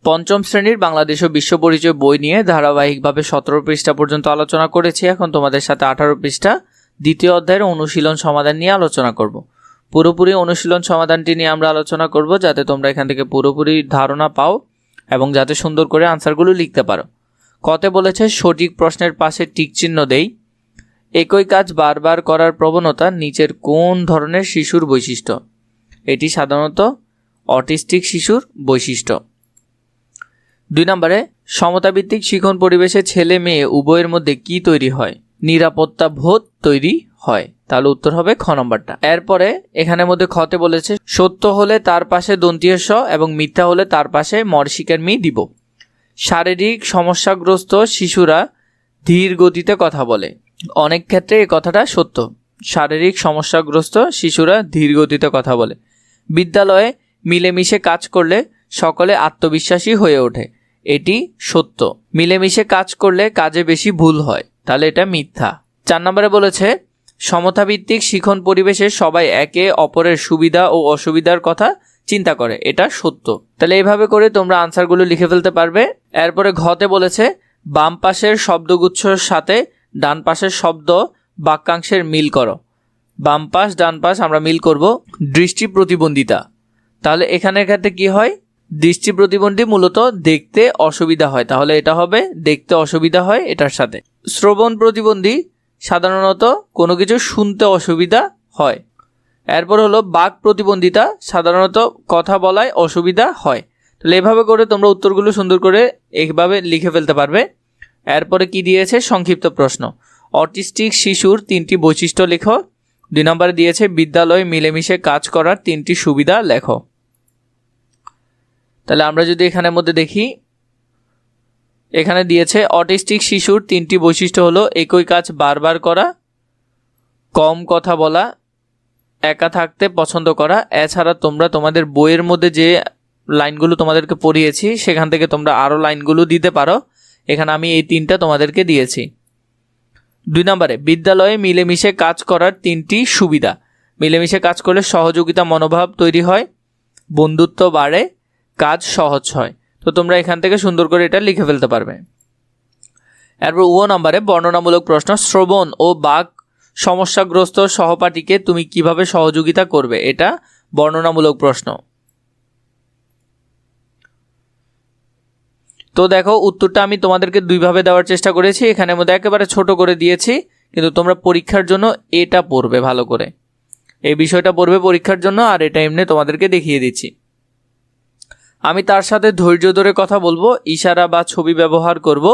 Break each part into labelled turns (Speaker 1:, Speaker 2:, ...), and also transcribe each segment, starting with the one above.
Speaker 1: পঞ্চম শ্রেণীর বাংলাদেশ ও বিশ্ব পরিচয় বই নিয়ে ধারাবাহিকভাবে 17 পৃষ্ঠা পর্যন্ত আলোচনা করেছি। এখন তোমাদের সাথে 18 পৃষ্ঠা দ্বিতীয় অধ্যায়ের অনুশীলন সমাধান নিয়ে আলোচনা করব। পুরোপুরি অনুশীলন সমাধানটি নিয়ে আমরা আলোচনা করব, যাতে তোমরা এখান থেকে পুরোপুরি ধারণা পাও এবং যাতে সুন্দর করে আনসারগুলো লিখতে পারো। কতে বলেছে সঠিক প্রশ্নের পাশে টিক চিহ্ন দেই। একই কাজ বারবার করার প্রবণতা নিচের কোন ধরনের শিশুর বৈশিষ্ট্য? এটি সাধারণত অটিস্টিক শিশুর বৈশিষ্ট্য। 2 নম্বরে সমতাভিত্তিক শিক্ষণ পরিবেশে ছেলে মেয়ে উভয়ের মধ্যে কি তৈরি হয়? নিরাপত্তা বোধ তৈরি হয়। তাহলে উত্তর হবে খ নম্বরটা। এরপরে এখানের মধ্যে খতে বলেছে সত্য হলে তার পাশে দন্তীয় স এবং মিথ্যা হলে তার পাশে মরশিকার মি দিব। শারীরিক সমস্যাগ্রস্ত শিশুরা ধীর গতিতে কথা বলে। অনেক ক্ষেত্রে এই কথাটা সত্য। শারীরিক সমস্যাগ্রস্ত শিশুরা ধীর গতিতে কথা বলে। বিদ্যালয়ে মিলেমিশে কাজ করলে সকলে আত্মবিশ্বাসী হয়ে ওঠে। এটি সত্য। মিলেমিশে কাজ করলে কাজে বেশি ভুল হয়। তাহলে এটা মিথ্যা। 4 নম্বরে বলেছে সমতাভিত্তিক শিক্ষণ পরিবেশে সবাই একে অপরের সুবিধা ও অসুবিধার কথা চিন্তা করে। এটা সত্য। তাহলে এইভাবে করে তোমরা আনসারগুলো লিখে ফেলতে পারবে। এরপরে ঘতে বলেছে বাম পাশের শব্দগুচ্ছর সাথে ডান পাশের শব্দ বাক্যাংশের মিল করো। বাম পাশ ডান পাশ আমরা মিল করব। দৃষ্টি প্রতিবন্ধিতা, তাহলে এখানের ক্ষেত্রে কি হয়? দৃষ্টি প্রতিবন্ধী মূলত দেখতে অসুবিধা হয়, তাহলে এটা হবে দেখতে অসুবিধা হয় এটার সাথে। শ্রবণ প্রতিবন্ধী সাধারণত কোনো কিছু শুনতে অসুবিধা হয়। এরপর হলো বাক প্রতিবন্ধিতা, সাধারণত কথা বলায় অসুবিধা হয়। তাহলে এভাবে করে তোমরা উত্তরগুলো সুন্দর করে এইভাবে লিখে ফেলতে পারবে। এরপরে কি দিয়েছে? সংক্ষিপ্ত প্রশ্ন। অটিস্টিক শিশুর 3টি বৈশিষ্ট্য লেখো। 2 নম্বরে দিয়েছে বিদ্যালয়ে মিলেমিশে কাজ করার 3টি সুবিধা লেখো। তাহলে আমরা যদি এখানের মধ্যে দেখি, এখানে দিয়েছে অটিস্টিক শিশুর 3টি বৈশিষ্ট্য হলো একই কাজ বারবার করা, কম কথা বলা, একা থাকতে পছন্দ করা। এছাড়া তোমরা তোমাদের বইয়ের মধ্যে যে লাইনগুলো তোমাদেরকে পড়িয়েছি সেখান থেকে তোমরা আরও লাইনগুলো দিতে পারো। এখানে আমি এই 3টা তোমাদেরকে দিয়েছি। 2 নম্বরে বিদ্যালয়ে মিলেমিশে কাজ করার 3টি সুবিধা। মিলেমিশে কাজ করলে সহযোগিতা মনোভাব তৈরি হয়, বন্ধুত্ব বাড়ে, কাজ সহজ হয়। তো তোমরা এখান থেকে সুন্দর করে এটা লিখে ফেলতে পারবে। এরপর 1 নম্বরে বর্ণনামূলক প্রশ্ন। শ্রবণ ও বাক সমস্যাগ্রস্ত সহপাঠীকে তুমি কিভাবে সহযোগিতা করবে? এটা বর্ণনামূলক প্রশ্ন। তো দেখো উত্তরটা আমি তোমাদেরকে 2 ভাবে দেওয়ার চেষ্টা করেছি। এখানের মধ্যে একেবারে ছোট করে দিয়েছি, কিন্তু তোমরা পরীক্ষার জন্য এটা পড়বে ভালো করে। এই বিষয়টা পড়বে পরীক্ষার জন্য, আর এটা এমনি তোমাদেরকে দেখিয়ে দিচ্ছি। আমি তার সাথে ধৈর্য ধরে কথা বলবো, ইশারা বা ছবি ব্যবহার করব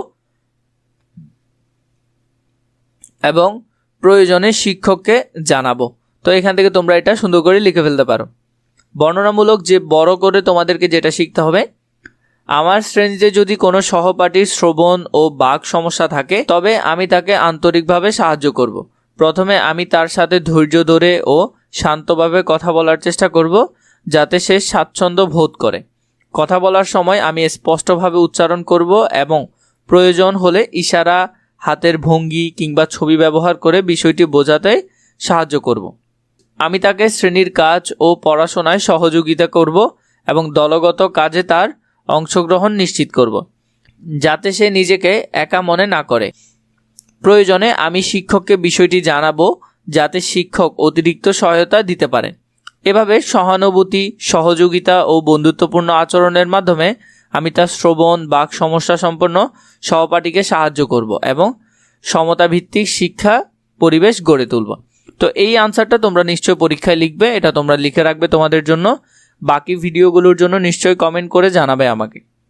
Speaker 1: এবং প্রয়োজনে শিক্ষককে জানাবো। তো এখান থেকে তোমরা এটা সুন্দর করে লিখে ফেলতে পারো। বর্ণনামূলক যে বড় করে তোমাদেরকে যেটা শিখতে হবে, আমার শ্রেণীতে যদি কোনো সহপাঠীর শ্রবণ ও বাক সমস্যা থাকে তবে আমি তাকে আন্তরিকভাবে সাহায্য করব। প্রথমে আমি তার সাথে ধৈর্য ধরে ও শান্তভাবে কথা বলার চেষ্টা করব, যাতে সে স্বাচ্ছন্দ্য বোধ করে। কথা বলার সময় আমি স্পষ্টভাবে উচ্চারণ করব এবং প্রয়োজন হলে ইশারা, হাতের ভঙ্গি কিংবা ছবি ব্যবহার করে বিষয়টি বোঝাতে সাহায্য করব। আমি তাকে শ্রেণীর কাজ ও পড়াশোনায় সহযোগিতা করব এবং দলগত কাজে তার অংশগ্রহণ নিশ্চিত করব, যাতে সে নিজেকে একা মনে না করে। প্রয়োজনে আমি শিক্ষককে বিষয়টি জানাবো, যাতে শিক্ষক অতিরিক্ত সহায়তা দিতে পারেন। এভাবে সহানুভূতি, সহযোগিতা ও বন্ধুত্বপূর্ণ আচরণের মাধ্যমে আমি তার শ্রবণ বাক সমস্যা সম্পন্ন সহপাঠীকে সাহায্য করব এবং সমতাভিত্তিক শিক্ষা পরিবেশ গড়ে তুলব। তো এই আনসারটা তোমরা নিশ্চয়ই পরীক্ষায় লিখবে, এটা তোমরা লিখে রাখবে তোমাদের জন্য। বাকি ভিডিওগুলোর জন্য নিশ্চয়ই কমেন্ট করে জানাবে আমাকে।